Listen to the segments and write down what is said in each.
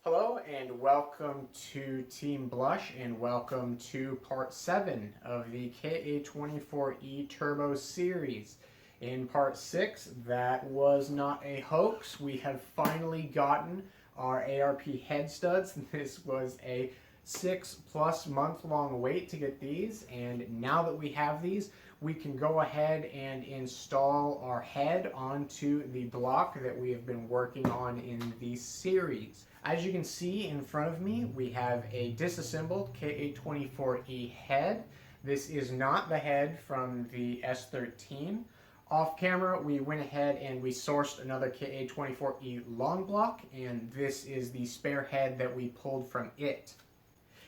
Hello and welcome to Team Blush and welcome to part 7 of the KA24E Turbo series. In part 6, that was not a hoax. We have finally gotten our ARP head studs. This was a 6+ month long wait to get these, and now that we have these, we can go ahead and install our head onto the block that we have been working on in the series. As you can see in front of me, we have a disassembled KA24E head. This is not the head from the S13. Off camera, we went ahead and we sourced another KA24E long block, and this is the spare head that we pulled from it.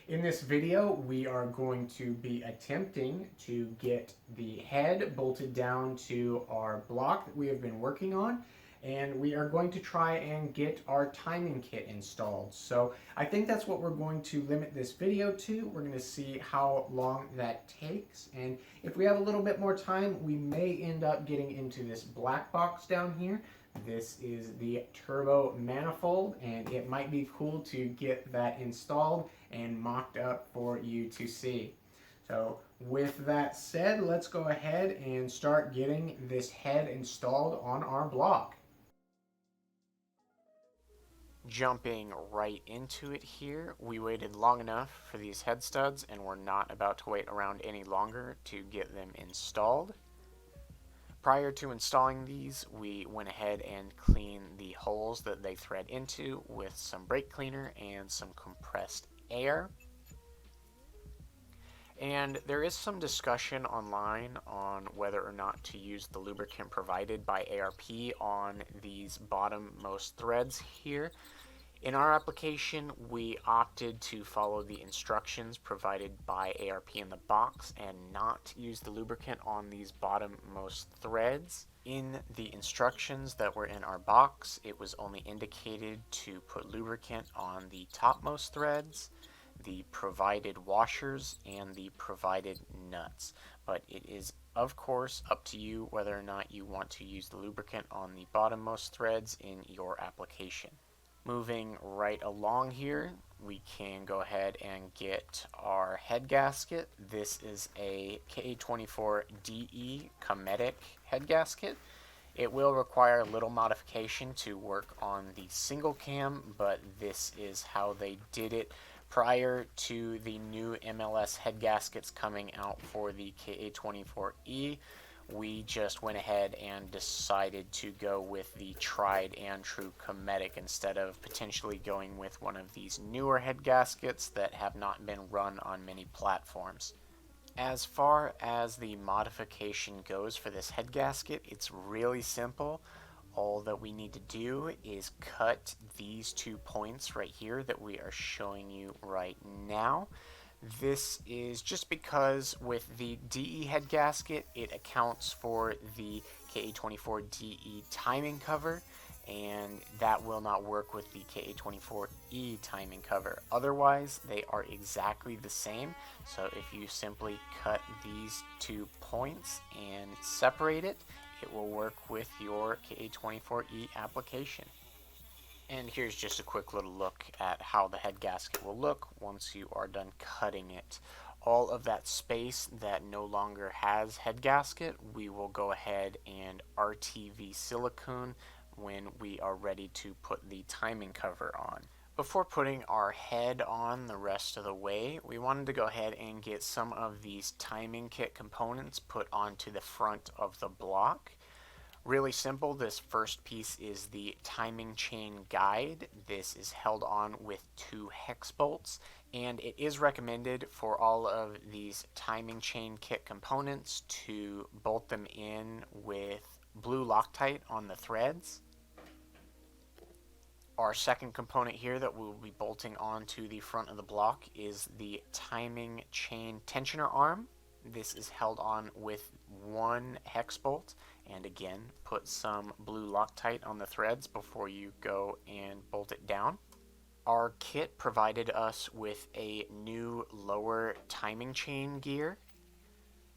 In this video, we are going to be attempting to get the head bolted down to our block that we have been working on, and we are going to try and get our timing kit installed. So I think that's what we're going to limit this video to. We're going to see how long that takes, and if we have a little bit more time, we may end up getting into this black box down here. This is the turbo manifold, and it might be cool to get that installed and mocked up for you to see. So with that said, let's go ahead and start getting this head installed on our block. Jumping right into it here, we waited long enough for these head studs and we're not about to wait around any longer to get them installed. Prior to installing these, we went ahead and cleaned the holes that they thread into with some brake cleaner and some compressed air. And there is some discussion online on whether or not to use the lubricant provided by ARP on these bottommost threads here. In our application, we opted to follow the instructions provided by ARP in the box and not use the lubricant on these bottommost threads. In the instructions that were in our box, it was only indicated to put lubricant on the topmost threads, the provided washers, and the provided nuts. But it is, of course, up to you whether or not you want to use the lubricant on the bottommost threads in your application. Moving right along here, we can go ahead and get our head gasket. This is a KA24DE Cometic head gasket. It will require a little modification to work on the single cam, but this is how they did it prior to the new MLS head gaskets coming out for the KA24E. We just went ahead and decided to go with the tried and true Cometic instead of potentially going with one of these newer head gaskets that have not been run on many platforms. As far as the modification goes for this head gasket, it's really simple. All that we need to do is cut these 2 points right here that we are showing you right now. This is just because with the DE head gasket, it accounts for the KA24DE timing cover, and that will not work with the KA24E timing cover. Otherwise, they are exactly the same. So if you simply cut these 2 points and separate it, it will work with your KA24E application. And here's just a quick little look at how the head gasket will look once you are done cutting it. All of that space that no longer has head gasket, we will go ahead and RTV silicone when we are ready to put the timing cover on. Before putting our head on the rest of the way, we wanted to go ahead and get some of these timing kit components put onto the front of the block. Really simple. This first piece is the timing chain guide. This is held on with 2 hex bolts, and it is recommended for all of these timing chain kit components to bolt them in with blue Loctite on the threads. Our second component here that we'll be bolting onto the front of the block is the timing chain tensioner arm. This is held on with 1 hex bolt, and again, put some blue Loctite on the threads before you go and bolt it down. Our kit provided us with a new lower timing chain gear,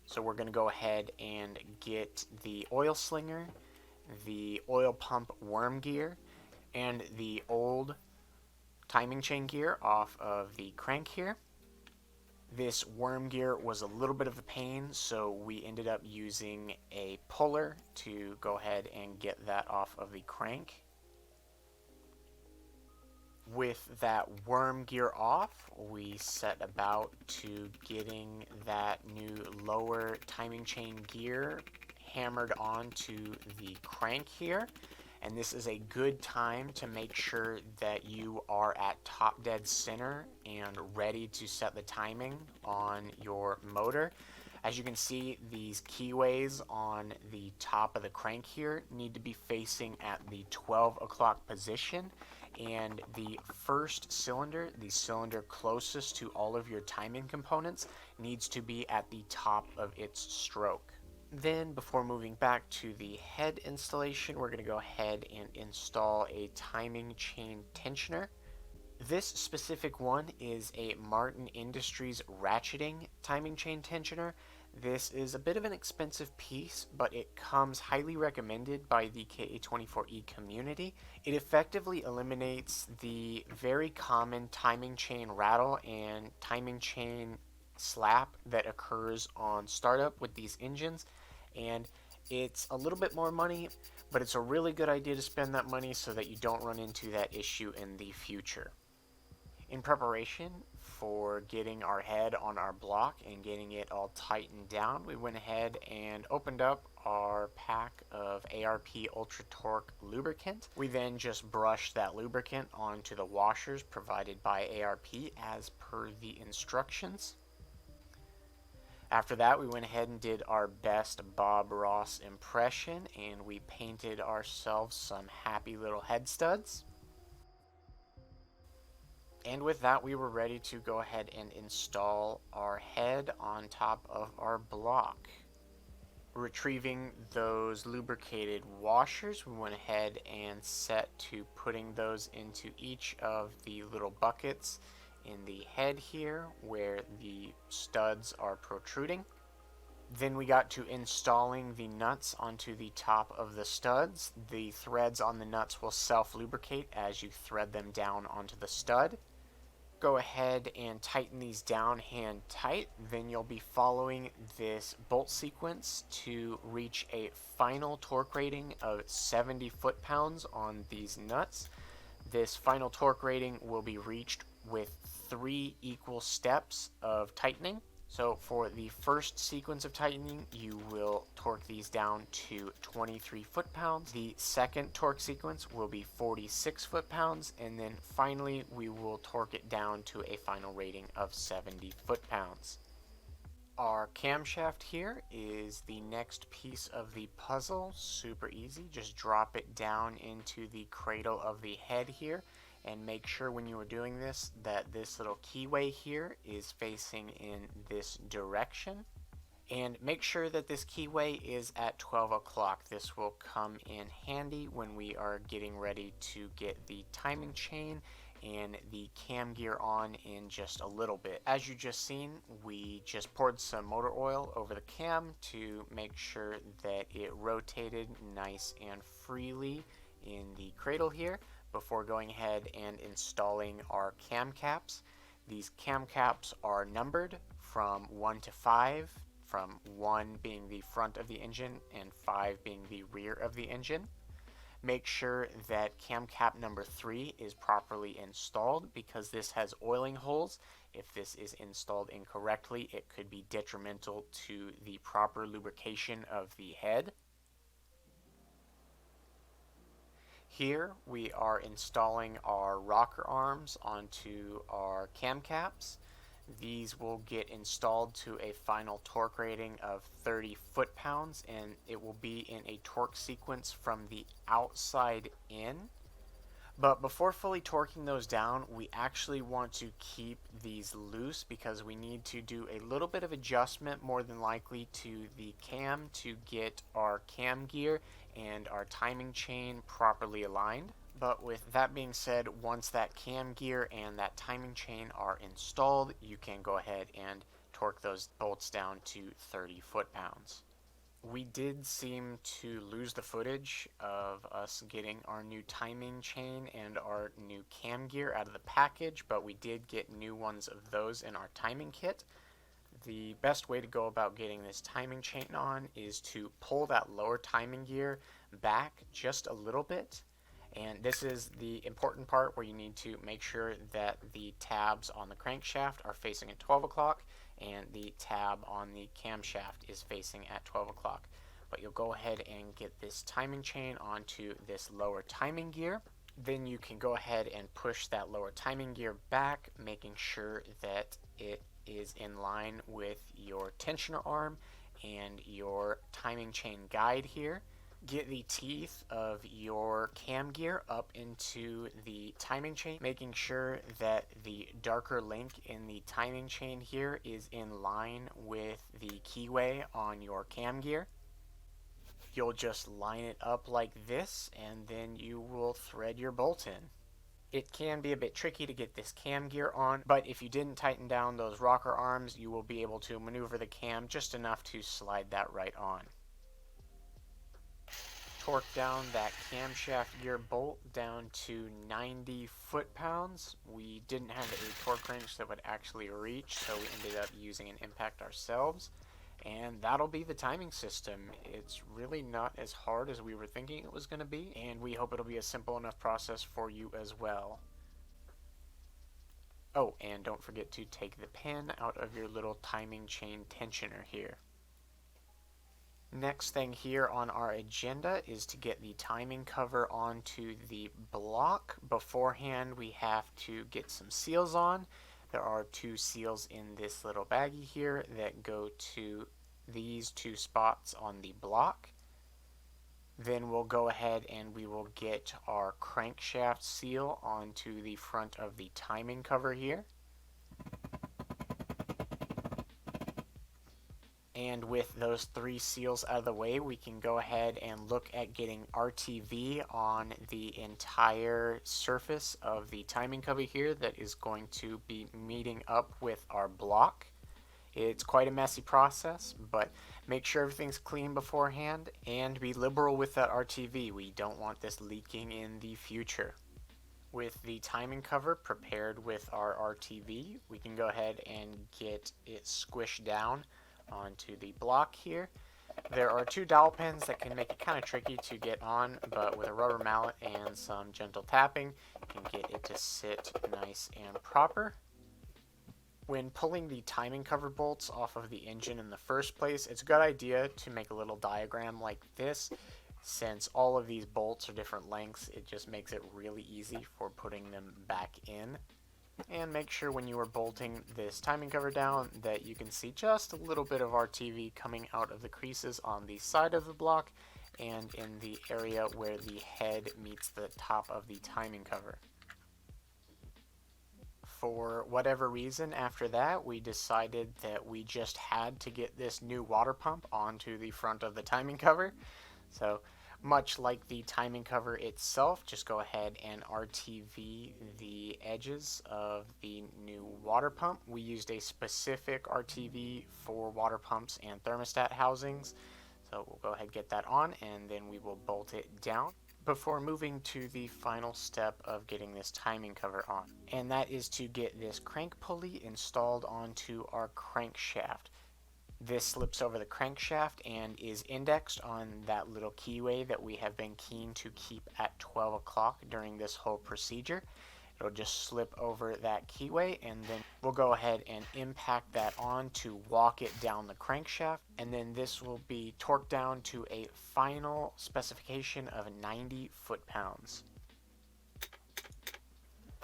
so we're going to go ahead and get the oil slinger, the oil pump worm gear, and the old timing chain gear off of the crank here. This worm gear was a little bit of a pain, so we ended up using a puller to go ahead and get that off of the crank. With that worm gear off, we set about to getting that new lower timing chain gear hammered onto the crank here. And this is a good time to make sure that you are at top dead center and ready to set the timing on your motor. As you can see, these keyways on the top of the crank here need to be facing at the 12 o'clock position, and the first cylinder, the cylinder closest to all of your timing components, needs to be at the top of its stroke. Then, before moving back to the head installation, we're going to go ahead and install a timing chain tensioner. This specific one is a Martin Industries ratcheting timing chain tensioner. This is a bit of an expensive piece, but it comes highly recommended by the KA24E community. It effectively eliminates the very common timing chain rattle and timing chain slap that occurs on startup with these engines, and it's a little bit more money, but it's a really good idea to spend that money so that you don't run into that issue in the future. In preparation for getting our head on our block and getting it all tightened down, we went ahead and opened up our pack of ARP Ultra Torque lubricant. We then just brushed that lubricant onto the washers provided by ARP as per the instructions. After that, we went ahead and did our best Bob Ross impression, and we painted ourselves some happy little head studs. And with that, we were ready to go ahead and install our head on top of our block. Retrieving those lubricated washers, we went ahead and set to putting those into each of the little buckets in the head here where the studs are protruding. Then we got to installing the nuts onto the top of the studs. The threads on the nuts will self-lubricate as you thread them down onto the stud. Go ahead and tighten these down hand tight. Then you'll be following this bolt sequence to reach a final torque rating of 70 foot-pounds on these nuts. This final torque rating will be reached with 3 equal steps of tightening. So for the first sequence of tightening, you will torque these down to 23 foot-pounds. The second torque sequence will be 46 foot-pounds, and then finally we will torque it down to a final rating of 70 foot-pounds. Our camshaft here is the next piece of the puzzle. Super easy. Just drop it down into the cradle of the head here, and make sure when you are doing this that this little keyway here is facing in this direction. And make sure that this keyway is at 12 o'clock. This will come in handy when we are getting ready to get the timing chain and the cam gear on in just a little bit. As you just seen, we just poured some motor oil over the cam to make sure that it rotated nice and freely in the cradle here before going ahead and installing our cam caps. These cam caps are numbered from 1 to 5, from 1 being the front of the engine and 5 being the rear of the engine. Make sure that cam cap number 3 is properly installed because this has oiling holes. If this is installed incorrectly, it could be detrimental to the proper lubrication of the head. Here we are installing our rocker arms onto our cam caps. These will get installed to a final torque rating of 30 foot-pounds, and it will be in a torque sequence from the outside in. But before fully torquing those down, we actually want to keep these loose because we need to do a little bit of adjustment, more than likely, to the cam to get our cam gear and our timing chain properly aligned. But with that being said, once that cam gear and that timing chain are installed, you can go ahead and torque those bolts down to 30 foot-pounds. We did seem to lose the footage of us getting our new timing chain and our new cam gear out of the package, but we did get new ones of those in our timing kit. The best way to go about getting this timing chain on is to pull that lower timing gear back just a little bit. And this is the important part where you need to make sure that the tabs on the crankshaft are facing at 12 o'clock and the tab on the camshaft is facing at 12 o'clock. But you'll go ahead and get this timing chain onto this lower timing gear. Then you can go ahead and push that lower timing gear back, making sure that it is in line with your tensioner arm and your timing chain guide here. Get the teeth of your cam gear up into the timing chain, making sure that the darker link in the timing chain here is in line with the keyway on your cam gear. You'll just line it up like this, and then you will thread your bolt in. It can be a bit tricky to get this cam gear on, but if you didn't tighten down those rocker arms, you will be able to maneuver the cam just enough to slide that right on. Torque down that camshaft gear bolt down to 90 foot-pounds. We didn't have a torque wrench that would actually reach, so we ended up using an impact ourselves. And that'll be the timing system. It's really not as hard as we were thinking it was going to be, and we hope it'll be a simple enough process for you as well. Oh, and don't forget to take the pin out of your little timing chain tensioner here. Next thing here on our agenda is to get the timing cover onto the block. Beforehand, we have to get some seals on. There are 2 seals in this little baggie here that go to these 2 spots on the block. Then we'll go ahead and we will get our crankshaft seal onto the front of the timing cover here. And with those 3 seals out of the way, we can go ahead and look at getting RTV on the entire surface of the timing cover here that is going to be meeting up with our block. It's quite a messy process, but make sure everything's clean beforehand and be liberal with that RTV. We don't want this leaking in the future. With the timing cover prepared with our RTV, we can go ahead and get it squished down onto the block here. There are 2 dowel pins that can make it kind of tricky to get on, but with a rubber mallet and some gentle tapping, you can get it to sit nice and proper. When pulling the timing cover bolts off of the engine in the first place, it's a good idea to make a little diagram like this. Since all of these bolts are different lengths, it just makes it really easy for putting them back in. And make sure when you are bolting this timing cover down that you can see just a little bit of RTV coming out of the creases on the side of the block and in the area where the head meets the top of the timing cover. For whatever reason, after that, we decided that we just had to get this new water pump onto the front of the timing cover. So much like the timing cover itself, just go ahead and RTV the edges of the new water pump. We used a specific RTV for water pumps and thermostat housings. So we'll go ahead and get that on, and then we will bolt it down before moving to the final step of getting this timing cover on. And that is to get this crank pulley installed onto our crankshaft. This slips over the crankshaft and is indexed on that little keyway that we have been keen to keep at 12 o'clock during this whole procedure. It'll just slip over that keyway, and then we'll go ahead and impact that on to walk it down the crankshaft, and then this will be torqued down to a final specification of 90 foot-pounds.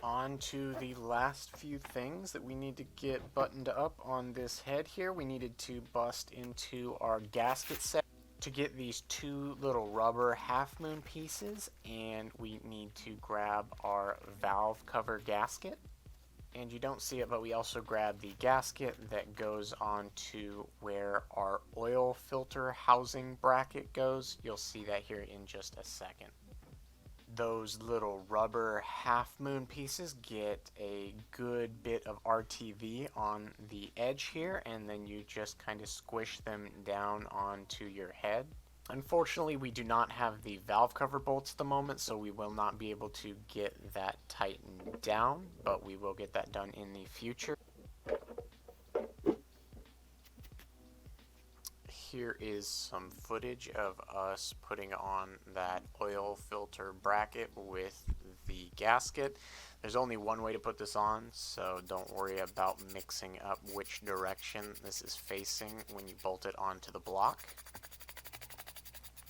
On to the last few things that we need to get buttoned up on this head here. We needed to bust into our gasket set to get these 2 little rubber half moon pieces, and we need to grab our valve cover gasket. And you don't see it, but we also grab the gasket that goes on to where our oil filter housing bracket goes. You'll see that here in just a second. those little rubber half moon pieces get a good bit of RTV on the edge here, and then you just kind of squish them down onto your head. Unfortunately, we do not have the valve cover bolts at the moment, so we will not be able to get that tightened down, but we will get that done in the future. Here is some footage of us putting on that oil filter bracket with the gasket. There's only one way to put this on, so don't worry about mixing up which direction this is facing when you bolt it onto the block.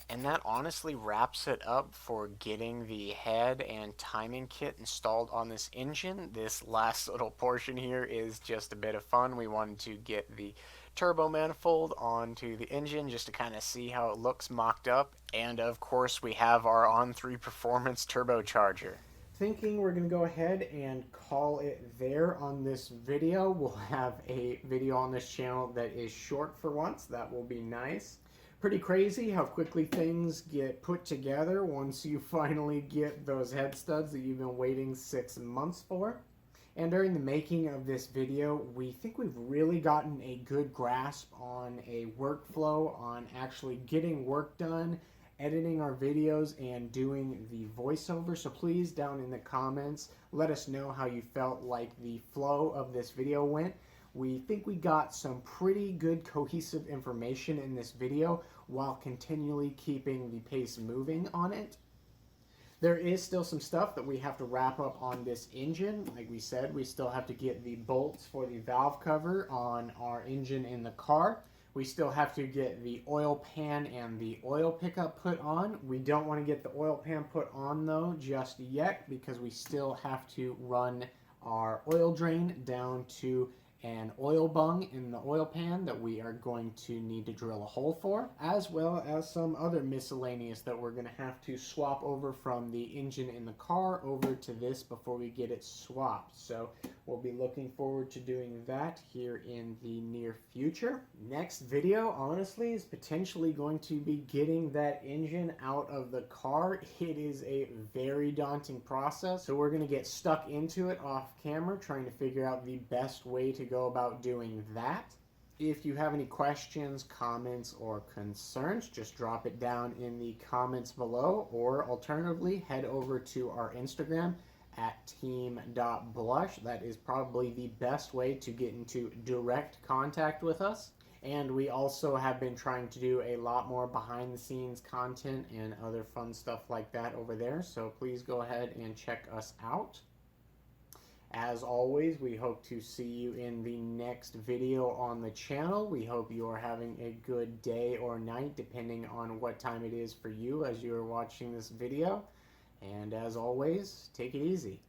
And that honestly wraps it up for getting the head and timing kit installed on this engine. This last little portion here is just a bit of fun. We wanted to get the turbo manifold onto the engine just to kind of see how it looks mocked up. And of course we have our On3 Performance turbocharger. Thinking we're going to go ahead and call it there on this video. We'll have a video on this channel that is short for once. That will be nice. Pretty crazy how quickly things get put together once you finally get those head studs that you've been waiting 6 months for. And during the making of this video, we think we've really gotten a good grasp on a workflow, on actually getting work done, editing our videos, and doing the voiceover. So please, down in the comments, let us know how you felt like the flow of this video went. We think we got some pretty good cohesive information in this video while continually keeping the pace moving on it. There is still some stuff that we have to wrap up on this engine. Like we said, we still have to get the bolts for the valve cover on our engine in the car. We still have to get the oil pan and the oil pickup put on. We don't want to get the oil pan put on though just yet because we still have to run our oil drain down to an oil bung in the oil pan that we are going to need to drill a hole for, as well as some other miscellaneous that we're going to have to swap over from the engine in the car over to this before we get it swapped. So we'll be looking forward to doing that here in the near future. Next video, honestly, is potentially going to be getting that engine out of the car. It is a very daunting process, so we're going to get stuck into it off camera, trying to figure out the best way to go about doing that. If you have any questions, comments, or concerns, just drop it down in the comments below, or alternatively, head over to our Instagram at team.blush. That is probably the best way to get into direct contact with us. And we also have been trying to do a lot more behind the scenes content and other fun stuff like that over there, so please go ahead and check us out. As always, we hope to see you in the next video on the channel. We hope you are having a good day or night, depending on what time it is for you as you are watching this video. And as always, take it easy.